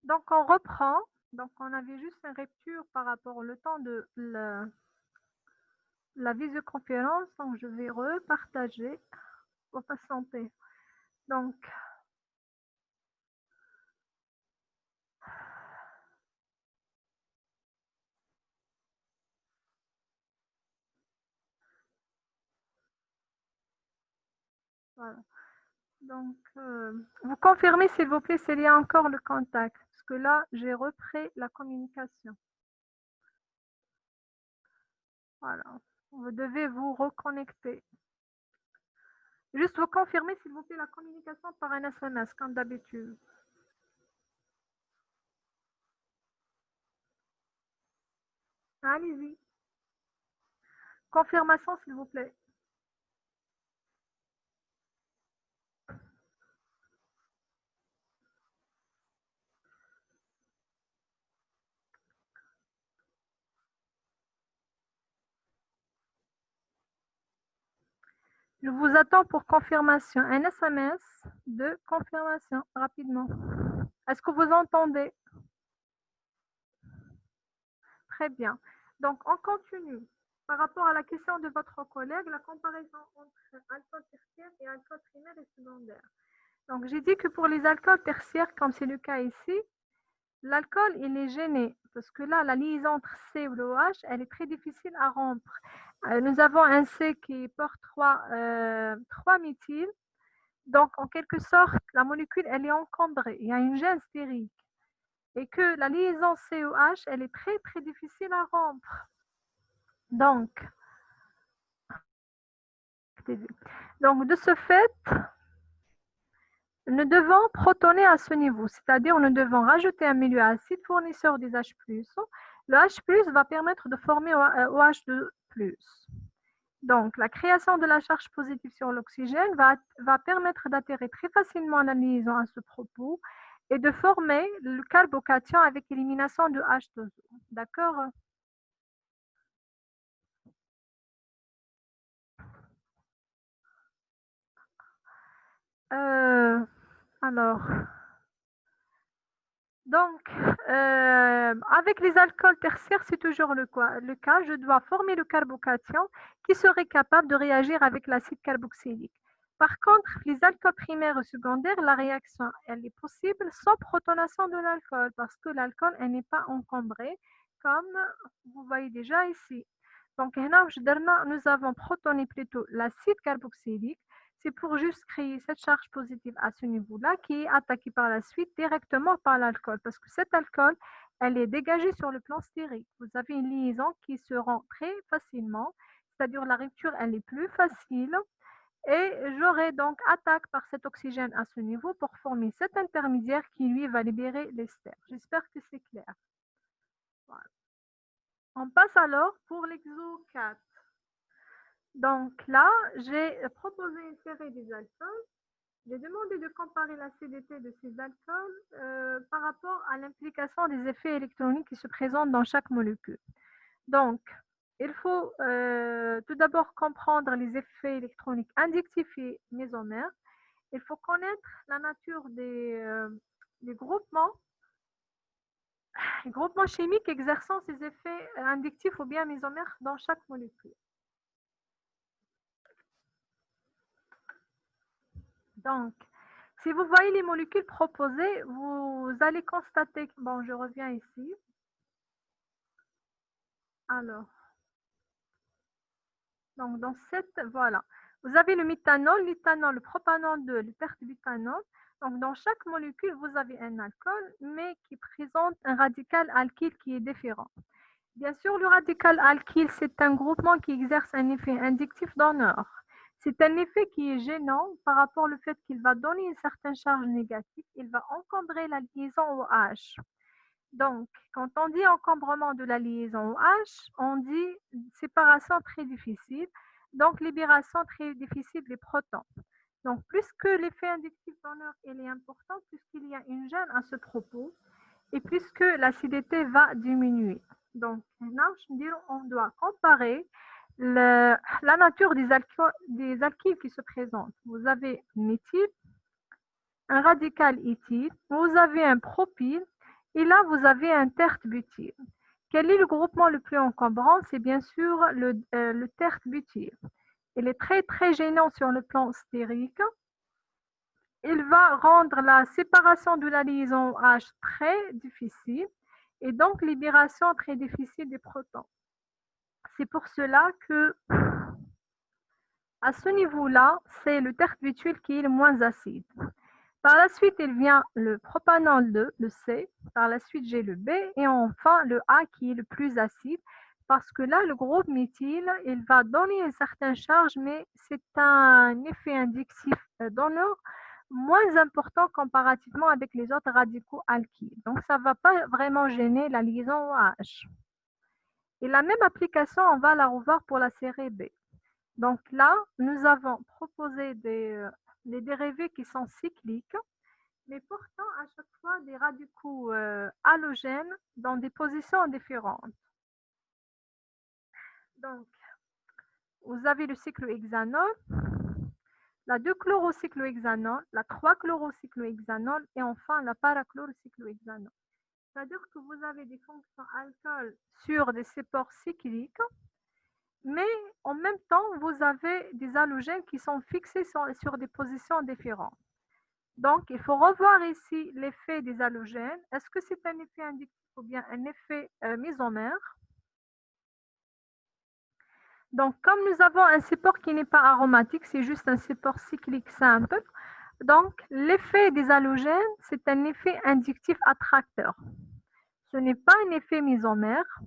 Donc, on reprend. Donc, on avait juste une rupture par rapport au temps de la visioconférence. Donc, je vais repartager pour patienter. Donc, voilà. Donc, vous confirmez, s'il vous plaît, s'il y a encore le contact. Parce que là, j'ai repris la communication. Voilà. Vous devez vous reconnecter. Juste vous confirmer, s'il vous plaît, la communication par un SMS, comme d'habitude. Allez-y. Confirmation, s'il vous plaît. Je vous attends pour confirmation. Un SMS de confirmation, rapidement. Est-ce que vous entendez? Très bien. Donc, on continue. Par rapport à la question de votre collègue, la comparaison entre alcool tertiaire et alcool primaire et secondaire. Donc, j'ai dit que pour les alcools tertiaires, comme c'est le cas ici, l'alcool, il est gêné. Parce que là, la liaison entre C et l'OH, elle est très difficile à rompre. Nous avons un C qui porte 3 méthyl. Donc, en quelque sorte, la molécule, elle est encombrée. Il y a une gêne stérique. Et que la liaison COH, elle est très, très difficile à rompre. Donc, de ce fait, nous devons protoner à ce niveau, c'est-à-dire nous devons rajouter un milieu acide fournisseur des H+. Le H+, va permettre de former OH2+. Donc, la création de la charge positive sur l'oxygène va permettre d'atterrir très facilement la liaison à ce propos et de former le carbocation avec élimination de H2O. D'accord? Alors, donc, avec les alcools tertiaires, c'est toujours le cas. Je dois former le carbocation qui serait capable de réagir avec l'acide carboxylique. Par contre, les alcools primaires et secondaires, la réaction, elle est possible sans protonation de l'alcool parce que l'alcool, elle n'est pas encombré comme vous voyez déjà ici. Donc, nous avons protoné plutôt l'acide carboxylique. C'est pour juste créer cette charge positive à ce niveau-là qui est attaquée par la suite directement par l'alcool parce que cet alcool, elle est dégagée sur le plan stérique. Vous avez une liaison qui se rend très facilement, c'est-à-dire la rupture, elle est plus facile et j'aurai donc attaque par cet oxygène à ce niveau pour former cet intermédiaire qui, lui, va libérer l'ester. J'espère que c'est clair. Voilà. On passe alors pour l'exo 4. Donc là, j'ai proposé une série des alcools. J'ai demandé de comparer l'acidité de ces alcools par rapport à l'implication des effets électroniques qui se présentent dans chaque molécule. Donc, il faut tout d'abord comprendre les effets électroniques inductifs et mésomères. Il faut connaître la nature des groupements chimiques exerçant ces effets inductifs ou bien mésomères dans chaque molécule. Donc, si vous voyez les molécules proposées, vous allez constater, bon, je reviens ici. Alors, donc dans cette, voilà, vous avez le méthanol, l'éthanol, le propanol 2, le terbutanol. Donc, dans chaque molécule, vous avez un alcool, mais qui présente un radical alkyle qui est différent. Bien sûr, le radical alkyle, c'est un groupement qui exerce un effet inductif d'honneur. C'est un effet qui est gênant par rapport au fait qu'il va donner une certaine charge négative. Il va encombrer la liaison au H. Donc, quand on dit encombrement de la liaison au H, on dit séparation très difficile, donc libération très difficile des protons. Donc, plus que l'effet inductif d'honneur est important, plus qu'il y a une gêne à ce propos, et plus que l'acidité va diminuer. Donc, maintenant, on doit comparer la nature des alkyles qui se présentent. Vous avez méthyle, un radical éthyle, vous avez un propyle Et là, vous avez un tert-butyl. Quel est le groupement le plus encombrant? C'est bien sûr le tert-butyl. Il est très très gênant sur le plan stérique. Il va rendre la séparation de la liaison H très difficile et donc libération très difficile des protons. C'est pour cela que à ce niveau-là, c'est le tert-butyl qui est le moins acide. Par la suite, il vient le propanol 2, le C. Par la suite, j'ai le B. Et enfin, le A qui est le plus acide. Parce que là, le groupe méthyle, il va donner une certaine charge, mais c'est un effet indicatif donneur moins important comparativement avec les autres radicaux alkyles. Donc, ça ne va pas vraiment gêner la liaison OH. Et la même application, on va la revoir pour la série B. Donc là, nous avons proposé des dérivés qui sont cycliques, mais pourtant à chaque fois des radicaux halogènes dans des positions différentes. Donc, vous avez le cyclohexanol, la 2-chlorocyclohexanol, la 3-chlorocyclohexanol et enfin la parachlorocyclohexanol. C'est-à-dire que vous avez des fonctions alcool sur des supports cycliques, mais en même temps, vous avez des halogènes qui sont fixés sur des positions différentes. Donc, il faut revoir ici l'effet des halogènes. Est-ce que c'est un effet indicatif ou bien un effet mésomère? Donc, comme nous avons un support qui n'est pas aromatique, c'est juste un support cyclique simple. Donc, l'effet des halogènes, c'est un effet inductif attracteur. Ce n'est pas un effet mésomère.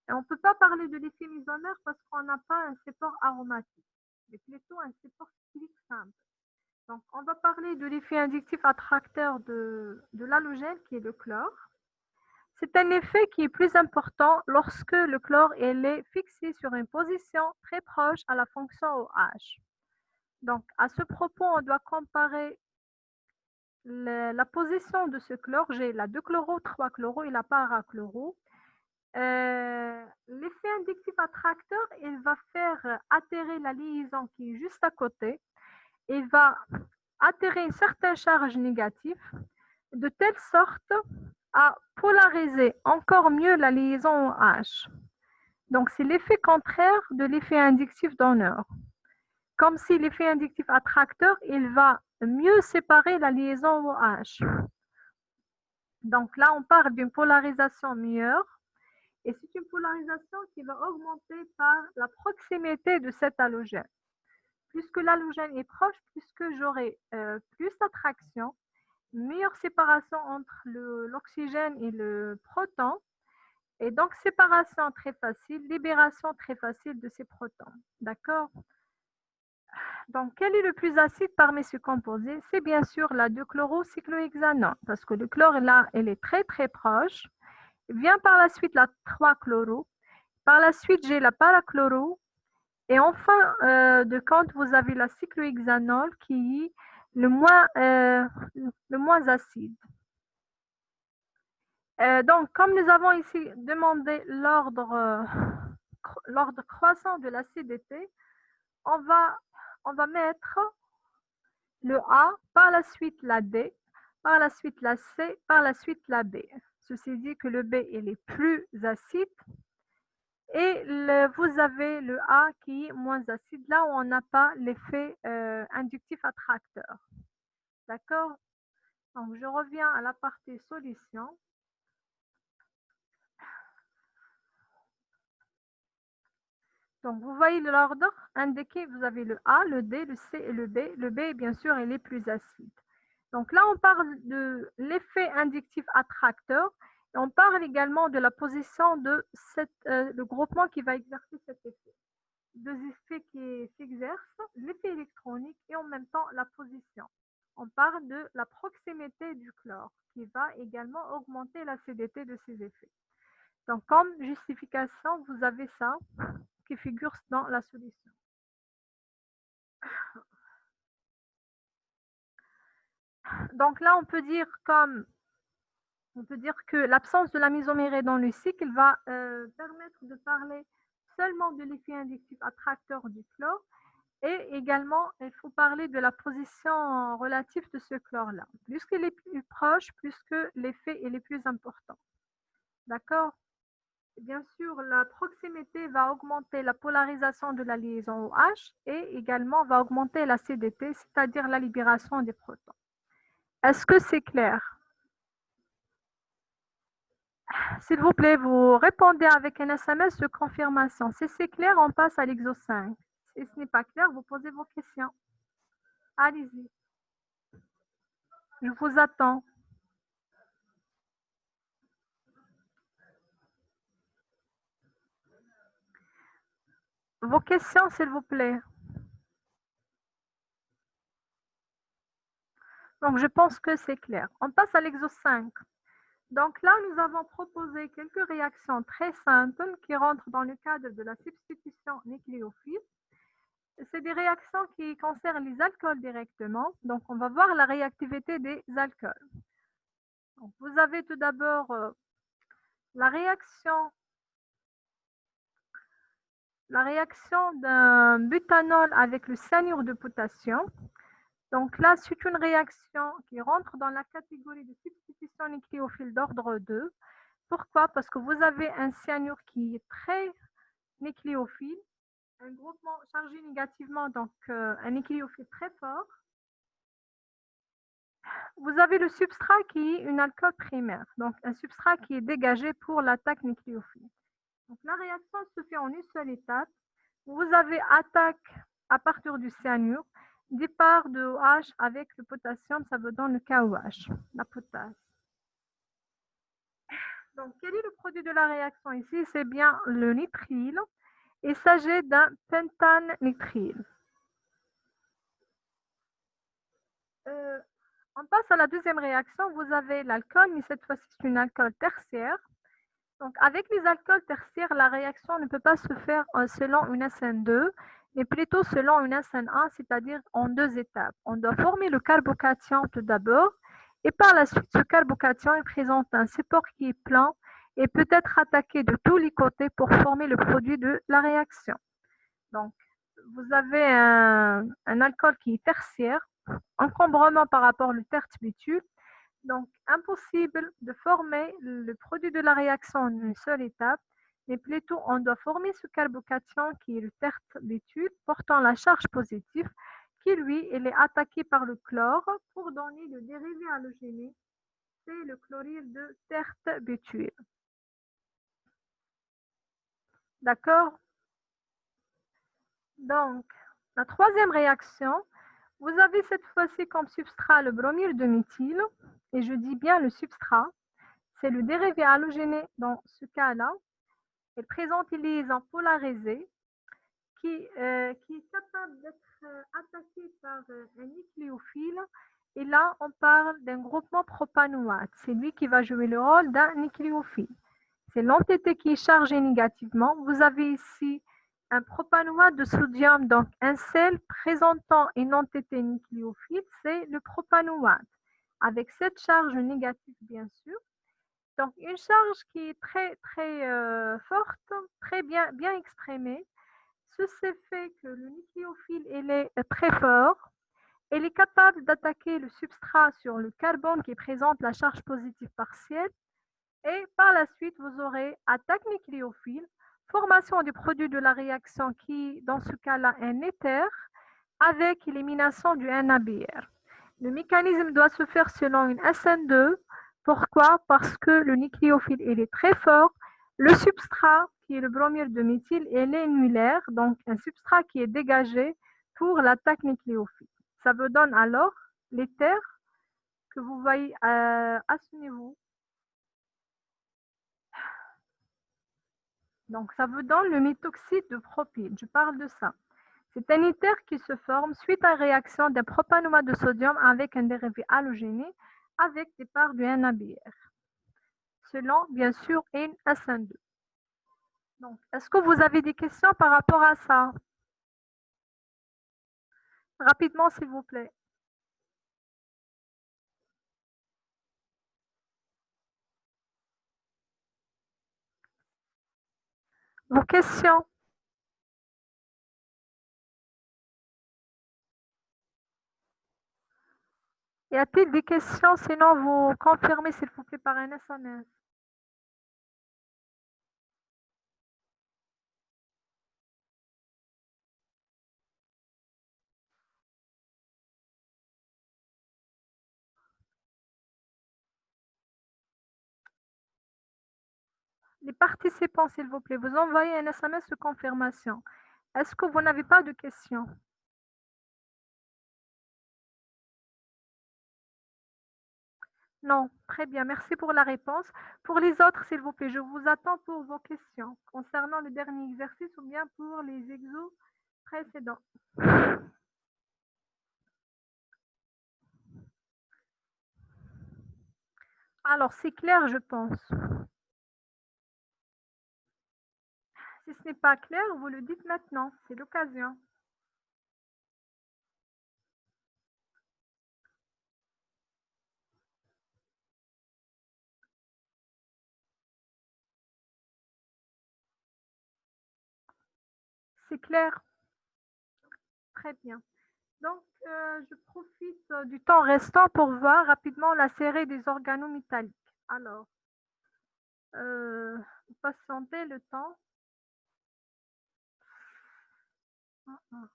Et on ne peut pas parler de l'effet mésomère parce qu'on n'a pas un support aromatique, mais plutôt un support cyclique simple. Donc, on va parler de l'effet inductif attracteur de l'halogène qui est le chlore. C'est un effet qui est plus important lorsque le chlore est fixé sur une position très proche à la fonction OH. Donc, à ce propos, on doit comparer la position de ce chlore. J'ai la 2-chloro, 3-chloro et la para-chloro. L'effet inductif attracteur, il va faire atterrir la liaison qui est juste à côté. Il va atterrir une certaine charge négative de telle sorte à polariser encore mieux la liaison H. Donc, c'est l'effet contraire de l'effet inductif donneur. Comme si l'effet inductif attracteur, il va mieux séparer la liaison OH. Donc là, on parle d'une polarisation meilleure. Et c'est une polarisation qui va augmenter par la proximité de cet halogène. Plus que l'halogène est proche, plus que j'aurai plus d'attraction, meilleure séparation entre l'oxygène et le proton. Et donc, séparation très facile, libération très facile de ces protons. D'accord? Donc, quel est le plus acide parmi ces composés? C'est bien sûr la 2-chlorocyclohexanol, parce que le chlore, là, elle est très, très proche. Vient par la suite la 3-chloro. Par la suite, j'ai la parachloro. Et enfin, de compte, vous avez la cyclohexanol qui est le moins acide. Donc, comme nous avons ici demandé l'ordre croissant de l'acidité, on va mettre le A, par la suite la D, par la suite la C, par la suite la B. Ceci dit que le B il est plus acide et vous avez le A qui est moins acide, là où on n'a pas l'effet inductif attracteur. D'accord? Donc, je reviens à la partie solution. Donc, vous voyez l'ordre indiqué, vous avez le A, le D, le C et le B. Le B, bien sûr, il est plus acide. Donc là, on parle de l'effet inductif attracteur et on parle également de la position de le groupement qui va exercer cet effet. Deux effets qui s'exercent, l'effet électronique et en même temps la position. On parle de la proximité du chlore qui va également augmenter l'acidité de ces effets. Donc, comme justification, vous avez ça qui figure dans la solution. Donc là, on peut dire que l'absence de la mésomérée dans le cycle va permettre de parler seulement de l'effet inductif attracteur du chlore Et également, il faut parler de la position relative de ce chlore-là. Plus qu'il est plus proche, plus que l'effet est plus important. D'accord? Bien sûr, la proximité va augmenter la polarisation de la liaison OH et également va augmenter l'acidité, c'est-à-dire la libération des protons. Est-ce que c'est clair? S'il vous plaît, vous répondez avec un SMS de confirmation. Si c'est clair, on passe à l'exo 5. Si ce n'est pas clair, vous posez vos questions. Allez-y, je vous attends. Vos questions, s'il vous plaît. Donc, je pense que c'est clair. On passe à l'exo 5. Donc là, nous avons proposé quelques réactions très simples qui rentrent dans le cadre de la substitution nucléophile. C'est des réactions qui concernent les alcools directement. Donc, on va voir la réactivité des alcools. Donc, vous avez tout d'abord la réaction d'un butanol avec le cyanure de potassium. Donc là, c'est une réaction qui rentre dans la catégorie de substitution nucléophile d'ordre 2. Pourquoi? Parce que vous avez un cyanure qui est très nucléophile, un groupement chargé négativement, donc un nucléophile très fort. Vous avez le substrat qui est un alcool primaire, donc un substrat qui est dégagé pour l'attaque nucléophile. Donc la réaction se fait en une seule étape. Vous avez attaque à partir du cyanure, départ de OH avec le potassium, ça vous donne le KOH, la potasse. Donc quel est le produit de la réaction ici? C'est bien le nitrile. Il s'agit d'un pentane-nitrile. On passe à la deuxième réaction. Vous avez l'alcool, mais cette fois-ci, c'est un alcool tertiaire. Donc, avec les alcools tertiaires, la réaction ne peut pas se faire selon une SN2, mais plutôt selon une SN1, c'est-à-dire en deux étapes. On doit former le carbocation tout d'abord, et par la suite, ce carbocation présente un support qui est plein et peut être attaqué de tous les côtés pour former le produit de la réaction. Donc, vous avez un alcool qui est tertiaire, encombrement par rapport au terte-butyle. Donc, impossible de former le produit de la réaction en une seule étape, mais plutôt on doit former ce carbocation qui est le terte-butyle portant la charge positive, qui lui, il est attaqué par le chlore pour donner le dérivé halogéné, c'est le chlorure de terte-butyle. D'accord? Donc, la troisième réaction, vous avez cette fois-ci comme substrat le bromure de méthyle, et je dis bien le substrat, c'est le dérivé halogéné dans ce cas-là. Il présente une liaison polarisée qui est capable d'être attaquée par un nucléophile. Et là, on parle d'un groupement propanoate. C'est lui qui va jouer le rôle d'un nucléophile. C'est l'entité qui est chargée négativement. Vous avez ici un propanoate de sodium, donc un sel présentant une entité nucléophile, c'est le propanoate, avec cette charge négative, bien sûr. Donc, une charge qui est très, très forte, très bien exprimée. Ceci fait que le nucléophile il est très fort. Il est capable d'attaquer le substrat sur le carbone qui présente la charge positive partielle. Et par la suite, vous aurez attaque nucléophile, formation du produit de la réaction qui, dans ce cas-là, est un éther, avec élimination du NABR. Le mécanisme doit se faire selon une SN2. Pourquoi? Parce que le nucléophile il est très fort. Le substrat, qui est le bromure de méthyle, il est nulaire, donc un substrat qui est dégagé pour l'attaque nucléophile. Ça vous donne alors l'éther que vous voyez, assumez-vous. Donc, ça vous donne le méthoxyde de propyle. Je parle de ça. C'est un éther qui se forme suite à la réaction d'un propanoate de sodium avec un dérivé halogéné avec des parts du NABR, selon bien sûr une SN2. Donc, est-ce que vous avez des questions par rapport à ça? Rapidement, s'il vous plaît. Vos questions? Y a-t-il des questions? Sinon, vous confirmez s'il vous plaît par un SMS. Les participants, s'il vous plaît, vous envoyez un SMS de confirmation. Est-ce que vous n'avez pas de questions? Non, très bien, merci pour la réponse. Pour les autres, s'il vous plaît, je vous attends pour vos questions concernant le dernier exercice ou bien pour les exos précédents. Alors, c'est clair, je pense. Si ce n'est pas clair, vous le dites maintenant, c'est l'occasion. C'est clair? Très bien. Donc, je profite du temps restant pour voir rapidement la série des organométalliques. Alors, patientez le temps. Ah, ah.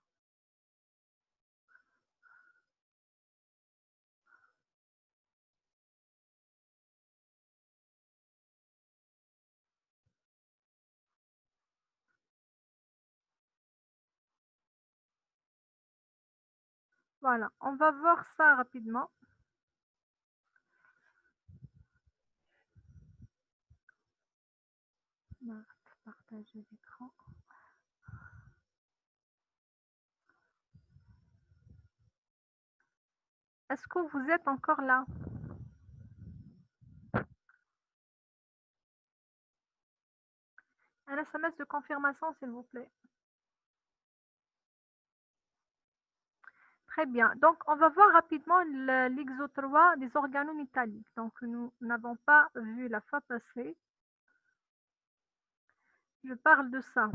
Voilà, on va voir ça rapidement. Partager l'écran. Est-ce que vous êtes encore là? Un SMS de confirmation, s'il vous plaît. Très bien. Donc, on va voir rapidement l'exo 3 des organométalliques. Donc, nous n'avons pas vu la fois passée. Je parle de ça.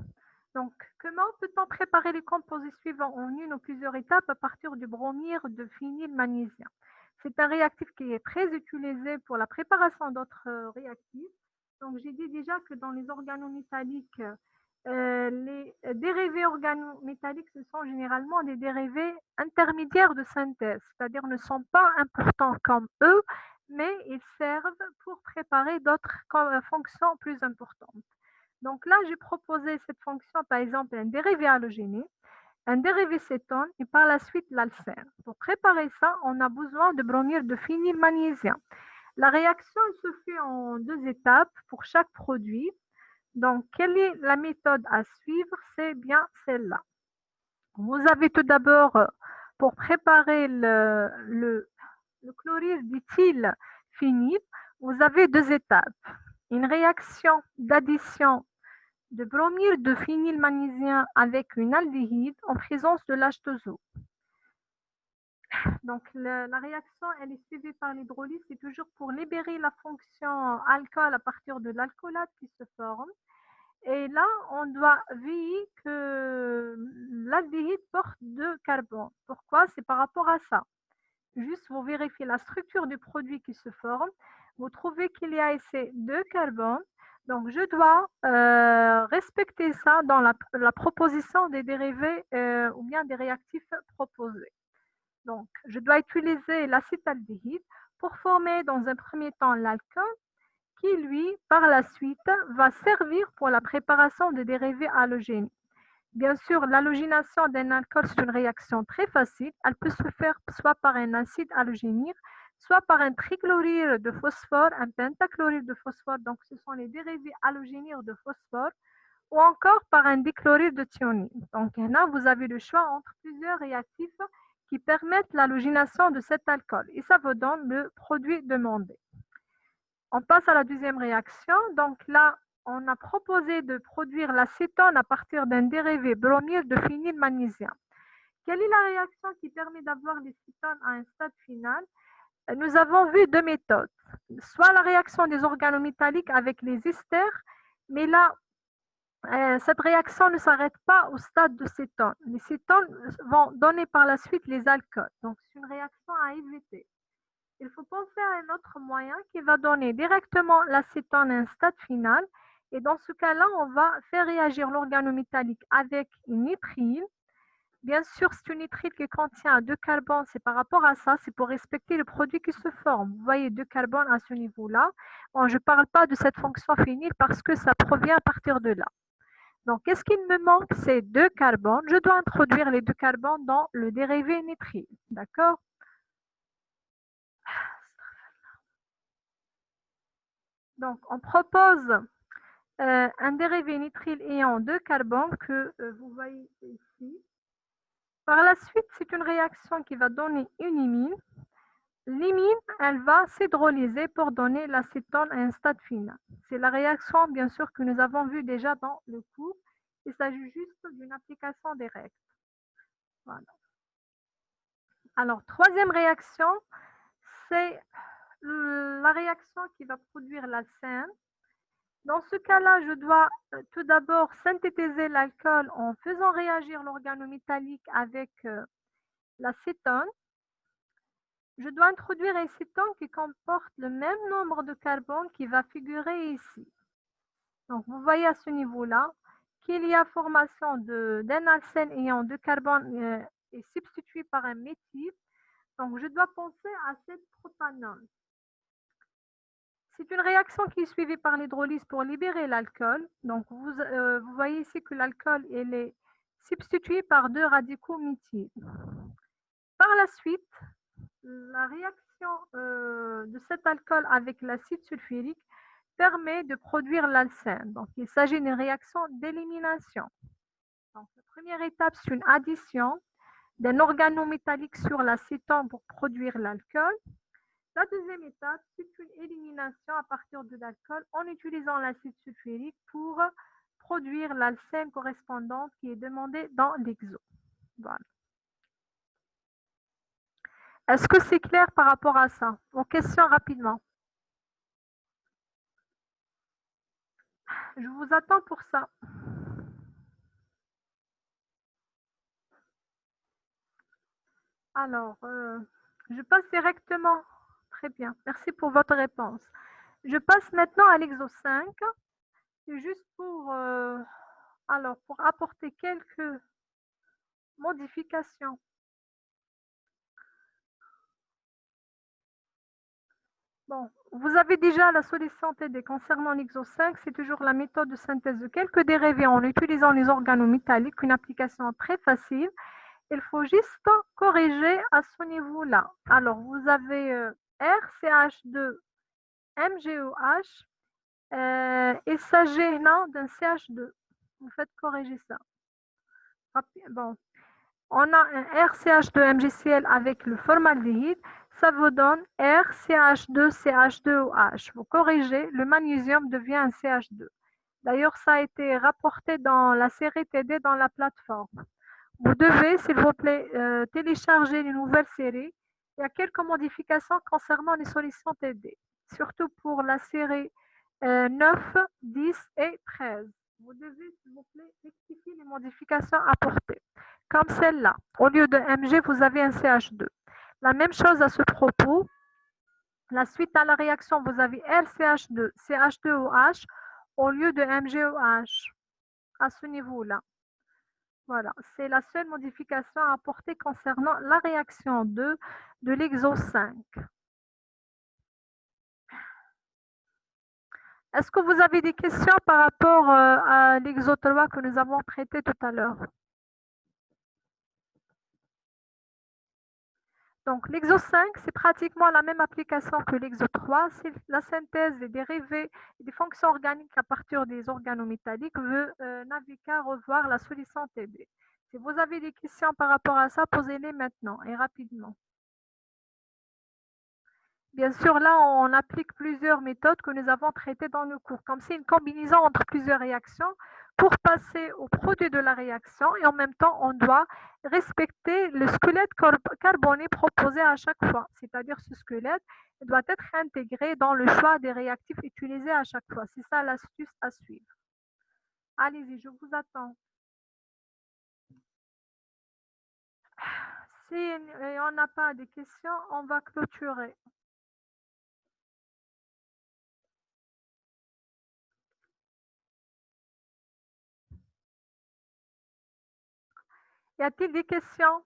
Donc, comment peut-on préparer les composés suivants en une ou plusieurs étapes à partir du bromure de phénylmagnésium? C'est un réactif qui est très utilisé pour la préparation d'autres réactifs. Donc, j'ai dit déjà que dans les organométalliques, les dérivés organométalliques, ce sont généralement des dérivés intermédiaires de synthèse, c'est-à-dire ne sont pas importants comme eux, mais ils servent pour préparer d'autres fonctions plus importantes. Donc là, j'ai proposé cette fonction, par exemple, un dérivé halogéné, un dérivé cétone et par la suite l'alcène. Pour préparer ça, on a besoin de bromure de phénylmagnésium. La réaction se fait en deux étapes pour chaque produit. Donc, quelle est la méthode à suivre? C'est bien celle-là. Vous avez tout d'abord, pour préparer le chlorure d'éthylphényl, vous avez deux étapes. Une réaction d'addition de bromure de phénylmagnésium avec une aldéhyde en présence de l'H2O. Donc, la réaction, elle est suivie par l'hydrolyse, c'est toujours pour libérer la fonction alcool à partir de l'alcoolate qui se forme. Et là, on doit veiller que l'aldéhyde porte deux carbones. Pourquoi? C'est par rapport à ça. Juste, vous vérifiez la structure du produit qui se forme. Vous trouvez qu'il y a ces deux carbones. Donc, je dois respecter ça dans la proposition des dérivés ou bien des réactifs proposés. Donc, je dois utiliser l'acétaldéhyde pour former dans un premier temps l'alcool qui, lui, par la suite, va servir pour la préparation des dérivés halogéniques. Bien sûr, l'halogénation d'un alcool, c'est une réaction très facile. Elle peut se faire soit par un acide halogénique, soit par un trichlorure de phosphore, un pentachlorure de phosphore, donc ce sont les dérivés halogéniques de phosphore, ou encore par un dichlorure de thionine. Donc là, vous avez le choix entre plusieurs réactifs qui permettent l'halogénation de cet alcool et ça vous donne le produit demandé. On passe à la deuxième réaction. Donc là, on a proposé de produire l'acétone à partir d'un dérivé bromure de phénylmagnésium. Quelle est la réaction qui permet d'avoir les cétones à un stade final? Nous avons vu deux méthodes. Soit la réaction des organométalliques avec les esters, mais là, cette réaction ne s'arrête pas au stade de cétone. Les cétones vont donner par la suite les alcools. Donc, c'est une réaction à éviter. Il faut penser à un autre moyen qui va donner directement l'acétone à un stade final. Et dans ce cas-là, on va faire réagir l'organométallique avec une nitrile. Bien sûr, c'est une nitrile qui contient deux carbones. C'est par rapport à ça, c'est pour respecter le produit qui se forme. Vous voyez, deux carbones à ce niveau-là. Bon, je ne parle pas de cette fonction phényl parce que ça provient à partir de là. Donc, qu'est-ce qu'il me manque? C'est deux carbones. Je dois introduire les deux carbones dans le dérivé nitrile. D'accord? Donc, on propose un dérivé nitrile ayant deux carbones que vous voyez ici. Par la suite, c'est une réaction qui va donner une imine. L'imine, elle va s'hydrolyser pour donner l'acétone à un stade final. C'est la réaction, bien sûr, que nous avons vue déjà dans le cours. Il s'agit juste d'une application des règles. Voilà. Alors, troisième réaction, c'est la réaction qui va produire l'alcène. Dans ce cas-là, je dois tout d'abord synthétiser l'alcool en faisant réagir l'organométallique avec l'acétone. Je dois introduire un cétone qui comporte le même nombre de carbone qui va figurer ici. Donc, vous voyez à ce niveau-là qu'il y a formation d'un alcène ayant deux carbones et substitué par un méthyle. Donc, je dois penser à cette propanone. C'est une réaction qui est suivie par l'hydrolyse pour libérer l'alcool. Donc, vous voyez ici que l'alcool est substitué par deux radicaux méthyl. Par la suite, la réaction de cet alcool avec l'acide sulfurique permet de produire l'alcène. Donc, il s'agit d'une réaction d'élimination. Donc, la première étape, c'est une addition d'un organométallique sur l'acétone pour produire l'alcool. La deuxième étape, c'est une élimination à partir de l'alcool en utilisant l'acide sulfurique pour produire l'alcène correspondante qui est demandée dans l'exo. Voilà. Est-ce que c'est clair par rapport à ça? Vos questions rapidement. Je vous attends pour ça. Alors, je passe directement. Très bien. Merci pour votre réponse. Je passe maintenant à l'exo 5. C'est juste pour apporter quelques modifications. Bon, vous avez déjà la solution TD concernant l'exo 5. C'est toujours la méthode de synthèse de quelques dérivés en utilisant les organométalliques, une application très facile. Il faut juste corriger à ce niveau-là. Alors, vous avez RCH2 MgOH. Il s'agit d'un CH2. Vous faites corriger ça. Bon, on a un RCH2MgCl avec le formaldéhyde. Ça vous donne RCH2CH2OH. Vous corrigez, le magnésium devient un CH2. D'ailleurs, ça a été rapporté dans la série TD dans la plateforme. Vous devez, s'il vous plaît, télécharger les nouvelles séries. Il y a quelques modifications concernant les solutions TD, surtout pour la série 9, 10 et 13. Vous devez, s'il vous plaît, rectifier les modifications apportées. Comme celle-là. Au lieu de Mg, vous avez un CH2. La même chose à ce propos. La suite à la réaction, vous avez LCH2, CH2OH au lieu de MgOH à ce niveau-là. Voilà, c'est la seule modification à apporter concernant la réaction 2 de l'exo 5. Est-ce que vous avez des questions par rapport à l'exo 3 que nous avons traité tout à l'heure? Donc, l'exo 5, c'est pratiquement la même application que l'exo 3. C'est la synthèse des dérivés et des fonctions organiques à partir des organométalliques. N'avez qu'à revoir la solution TD. Si vous avez des questions par rapport à ça, posez-les maintenant et rapidement. Bien sûr, là, on applique plusieurs méthodes que nous avons traitées dans le cours. Comme c'est une combinaison entre plusieurs réactions pour passer au produit de la réaction et en même temps, on doit respecter le squelette carboné proposé à chaque fois. C'est-à-dire ce squelette doit être intégré dans le choix des réactifs utilisés à chaque fois. C'est ça l'astuce à suivre. Allez-y, je vous attends. Si on n'a pas de questions, on va clôturer. Y a-t-il des questions?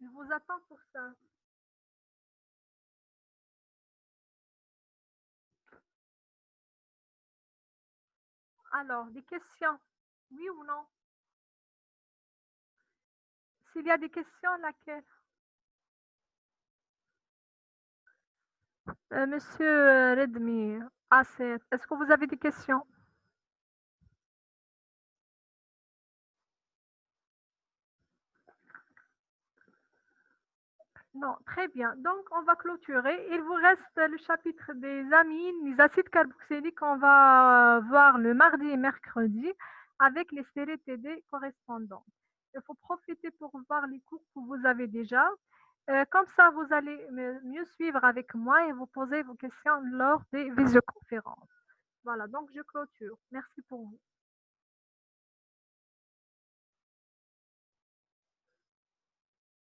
Je vous attends pour ça. Alors, des questions? Oui ou non? S'il y a des questions, laquelle? Monsieur Redmi, est-ce que vous avez des questions? Non, très bien. Donc, on va clôturer. Il vous reste le chapitre des amines, les acides carboxyliques qu'on va voir le mardi et mercredi avec les séries TD correspondantes. Il faut profiter pour voir les cours que vous avez déjà. Comme ça, vous allez mieux suivre avec moi et vous poser vos questions lors des visioconférences. Voilà, donc je clôture. Merci pour vous.